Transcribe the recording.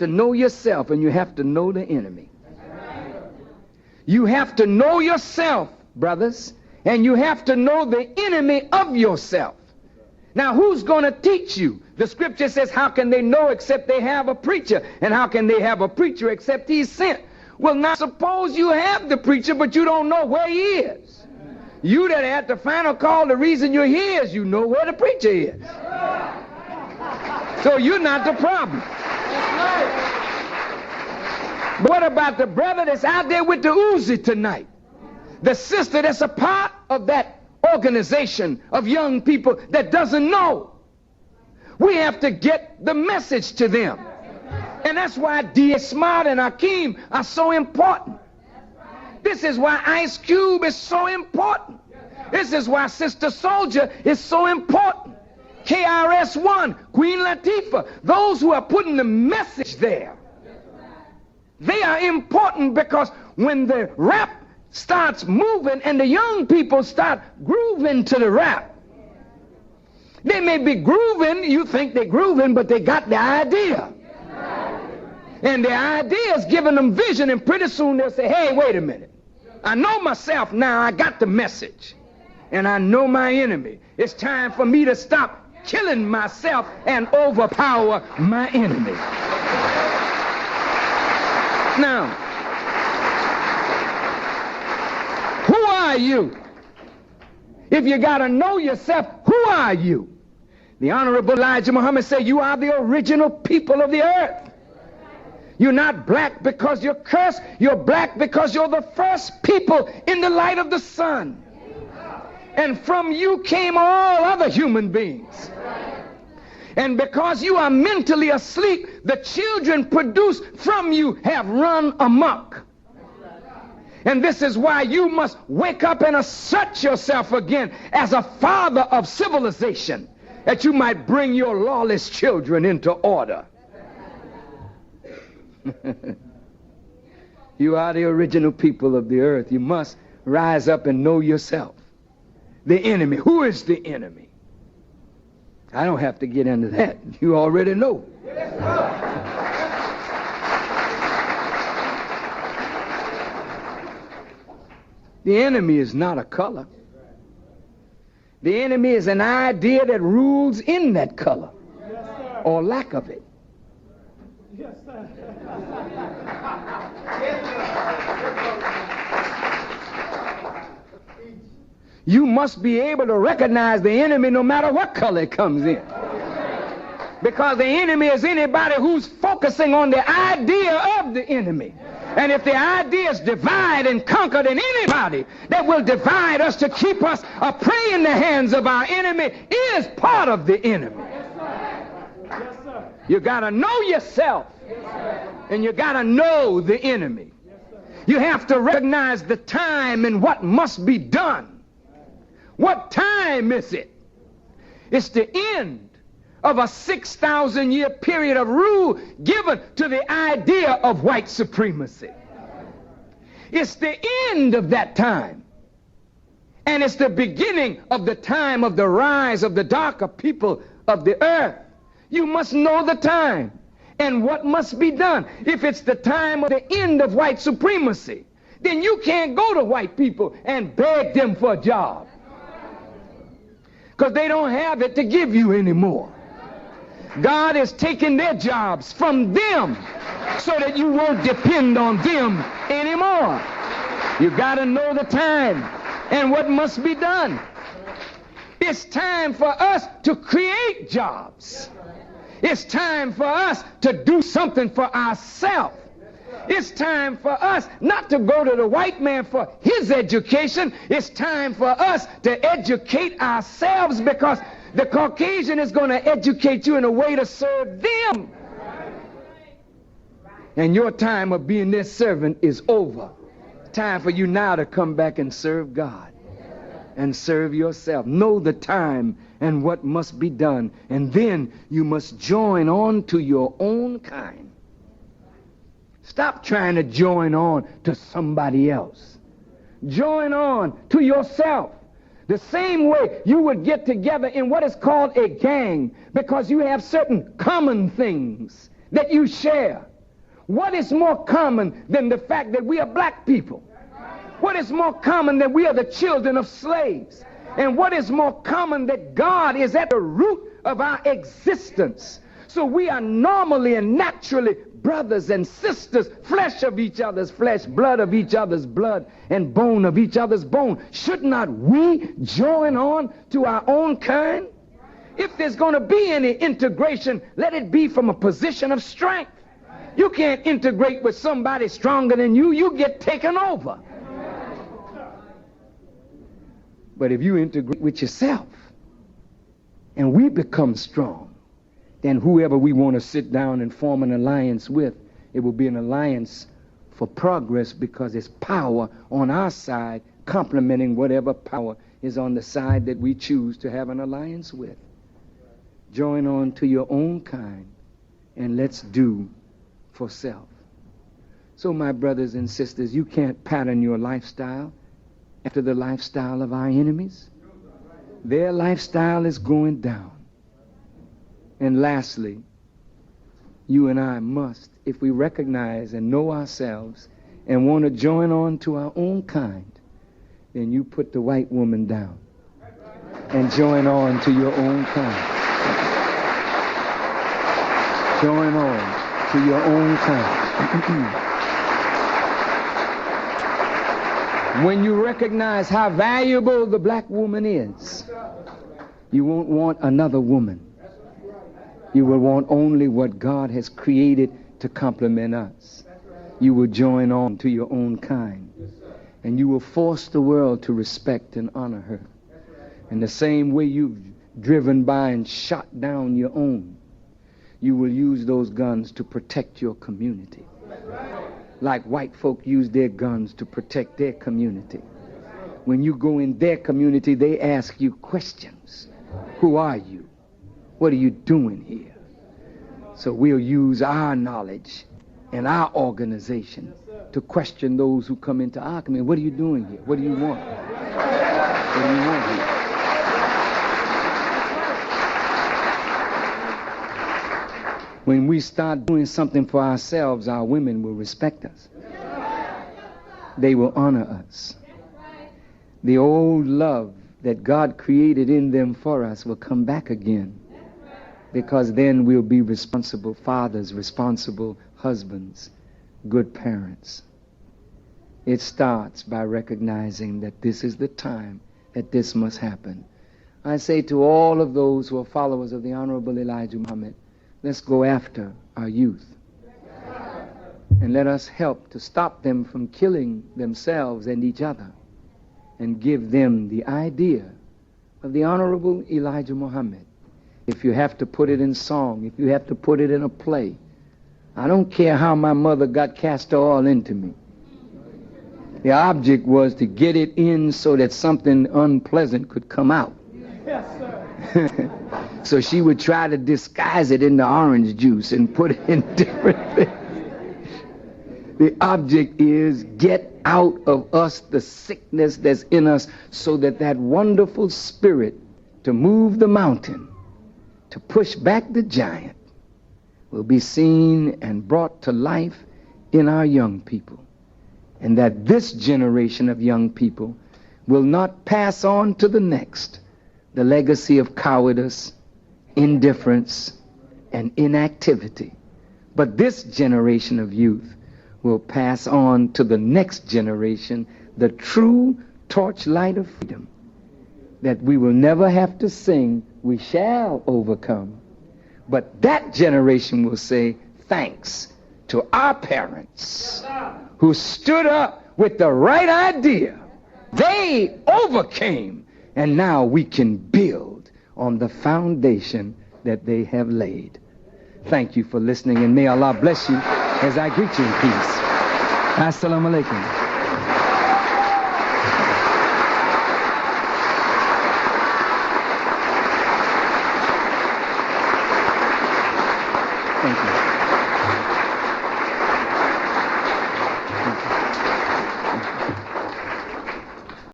to know yourself, and you have to know the enemy. You have to know yourself, brothers, and you have to know the enemy of yourself. Now, who's going to teach you? The scripture says, how can they know except they have a preacher? And how can they have a preacher except he's sent? Well, now suppose you have the preacher, but you don't know where he is. You that had the final call, the reason you're here is you know where the preacher is. So you're not the problem. But what about the brother that's out there with the Uzi tonight? The sister that's a part of that organization of young people that doesn't know. We have to get the message to them. And that's why D.A. Smart and Hakeem are so important. This is why Ice Cube is so important. This is why Sister Soldier is so important. KRS-One, Queen Latifah, those who are putting the message there, they are important, because when the rap starts moving and the young people start grooving to the rap, they may be grooving, you think they're grooving, but they got the idea. And the idea is giving them vision, and pretty soon they'll say, hey, wait a minute. I know myself now, I got the message, and I know my enemy. It's time for me to stop killing myself and overpower my enemy. Now, who are you? If you got to know yourself, who are you? The Honorable Elijah Muhammad said, you are the original people of the earth. You're not black because you're cursed. You're black because you're the first people in the light of the sun. And from you came all other human beings. And because you are mentally asleep, the children produced from you have run amok. And this is why you must wake up and assert yourself again as a father of civilization, that you might bring your lawless children into order. You are the original people of the earth. You must rise up and know yourself. The enemy. Who is the enemy? I don't have to get into that. You already know. The enemy is not a color. The enemy is an idea that rules in that color, or lack of it. Yes, sir. You must be able to recognize the enemy no matter what color it comes in. Because the enemy is anybody who's focusing on the idea of the enemy. And if the idea is divide and conquer, then anybody that will divide us to keep us a prey in the hands of our enemy is part of the enemy. Yes, sir. You got to know yourself, and you got to know the enemy. You have to recognize the time and what must be done. What time is it? It's the end of a 6,000-year period of rule given to the idea of white supremacy. It's the end of that time. And it's the beginning of the time of the rise of the darker people of the earth. You must know the time and what must be done. If it's the time of the end of white supremacy, then you can't go to white people and beg them for a job, because they don't have it to give you anymore. God is taking their jobs from them so that you won't depend on them anymore. You got to know the time and what must be done. It's time for us to create jobs. It's time for us to do something for ourselves. It's time for us not to go to the white man for his education. It's time for us to educate ourselves, because the Caucasian is going to educate you in a way to serve them. And your time of being their servant is over. Time for you now to come back and serve God and serve yourself. Know the time and what must be done, and then you must join on to your own kind. Stop trying to join on to somebody else. Join on to yourself. The same way you would get together in what is called a gang, because you have certain common things that you share. What is more common than the fact that we are black people? What is more common than we are the children of slaves? And what is more common that God is at the root of our existence? So we are normally and naturally brothers and sisters, flesh of each other's flesh, blood of each other's blood, and bone of each other's bone. Should not we join on to our own kind? If there's going to be any integration, let it be from a position of strength. You can't integrate with somebody stronger than you. You get taken over. But if you integrate with yourself and we become strong, then whoever we want to sit down and form an alliance with, it will be an alliance for progress, because it's power on our side complementing whatever power is on the side that we choose to have an alliance with. Join on to your own kind, and let's do for self. So my brothers and sisters, you can't pattern your lifestyle after the lifestyle of our enemies. Their lifestyle is going down. And lastly, you and I must, if we recognize and know ourselves and want to join on to our own kind, then you put the white woman down and join on to your own kind. Join on to your own kind. When you recognize how valuable the black woman is, you won't want another woman. You will want only what God has created to complement us. You will join on to your own kind. And you will force the world to respect and honor her. In the same way you've driven by and shot down your own, you will use those guns to protect your community. Like white folk use their guns to protect their community. When you go in their community, they ask you questions. Who are you? What are you doing here? So we'll use our knowledge and our organization to question those who come into our community. What are you doing here? What do you want? What do you want here? When we start doing something for ourselves, our women will respect us. They will honor us. The old love that God created in them for us will come back again. Because then we'll be responsible fathers, responsible husbands, good parents. It starts by recognizing that this is the time that this must happen. I say to all of those who are followers of the Honorable Elijah Muhammad, let's go after our youth. And let us help to stop them from killing themselves and each other, and give them the idea of the Honorable Elijah Muhammad. If you have to put it in song, if you have to put it in a play, I don't care how my mother got castor oil into me. The object was to get it in so that something unpleasant could come out. Yes, sir. So she would try to disguise it in the orange juice and put it in different things. The object is get out of us the sickness that's in us, so that that wonderful spirit to move the mountain, to push back the giant, will be seen and brought to life in our young people. And that this generation of young people will not pass on to the next the legacy of cowardice, indifference, and inactivity. But this generation of youth will pass on to the next generation the true torchlight of freedom, that we will never have to sing, "We shall overcome." But that generation will say, thanks to our parents who stood up with the right idea. They overcame, and now we can build on the foundation that they have laid. Thank you for listening, and may Allah bless you as I greet you in peace. Assalamu alaikum.